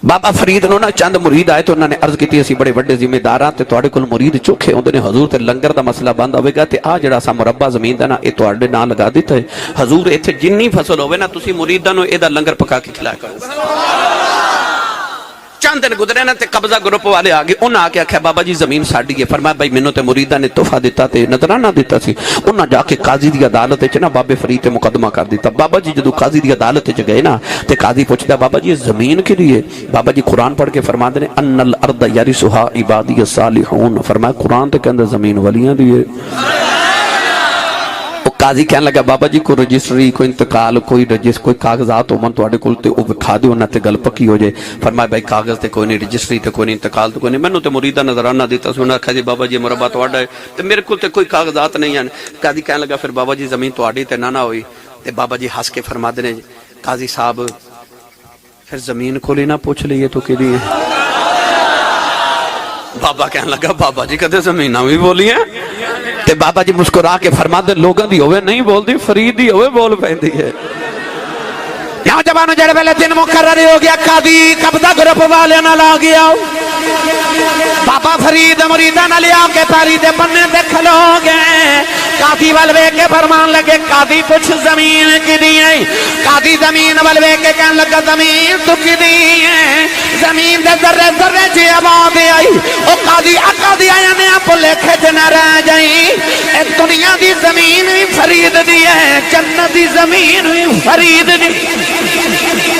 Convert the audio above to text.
بابا فرید نو نا چند مرید آئے تو انہوں نے عرض کی تھی اسی بڑے بڑے ذمہ داراں تے تواڈے کول مرید چوکھے ہوندے نے حضور تے لنگر دا مسئلہ بند ہوے گا تے آ جڑا سا مربع زمین دا نا اے تواڈے نال لگا دیتا ہے حضور ایتھے جنی فصل ہوے نا تسی مریداں نو اے دا لنگر پکا کے کھلایا کرو چند دن گزرے نا تے قبضہ گروپ والے آگے انہاں آ کے آکھیا بابا جی زمین ساڈی ہے فرمایا بھائی مینوں تے مریداں نے تحفہ دیتا تے نذرانہ دیتا سی انہاں جا کے قاضی دی عدالت وچ نا بابے فرید تے مقدمہ کر دیتا بابا جی جدوں قاضی دی عدالت وچ گئے نا تے قاضی پوچھدا بابا جی زمین کے لیے بابا جی قرآن پڑھ کے فرماندے نے ان الارض یرثها عبادی الصالحون فرمایا قرآن تے کہندا زمین ولیاں دی ہے قاضی کہنے لگا بابا جی کوئی رجسٹری کوئی انتقال کوئی کوئی کاغذات ہو من تواڈے کول تے او وکھا دیو نہ تے گل پکی ہو جائے فرمایا بھائی کاغذ تے کوئی نہیں رجسٹری تے کوئی نہیں انتقال تے کوئی نہیں مینوں تے مریداں نظرانہ دیتا سنا کہا جی بابا جی مربع تواڈا ہے تے میرے کول تے کوئی کاغذات نہیں ہیں قاضی کہنے لگا پھر بابا جی زمین تواڈی تے نہ ہوئی تے بابا جی ہنس کے فرماتے نے قاضی صاحب پھر زمین کول ہی نہ پوچھ لئیے تو کدی بابا کہنے لگا بابا جی کدے زمیناں بھی بولی ہیں تے بابا جی مسکرا کے فرما دے لوگاں دی ہوئے نہیں بول دی فرید دی ہوئے بول پہندی ہے نوجوانوں جڑے ویلے دن مقرر ہو گیا قاضی قبضہ گروپ والے نہ لا گیا بابا فرید مریداں نہ لیا کے پاری دے بننے تے کھلو گئے قاضی والوے کے فرمان لگے قاضی پوچھ زمین کی دی ہے قاضی زمین والوے کے کہنے لگا زمین تو کی دی ہے زمین دے ذرے ذرے جی آباد آئی او قاضی قاضی آیا نے آپ لکھے تے نہ رہ جائیں اے دنیا دی زمین بھی فرید دی ہے جنت دی زمین بھی فرید دی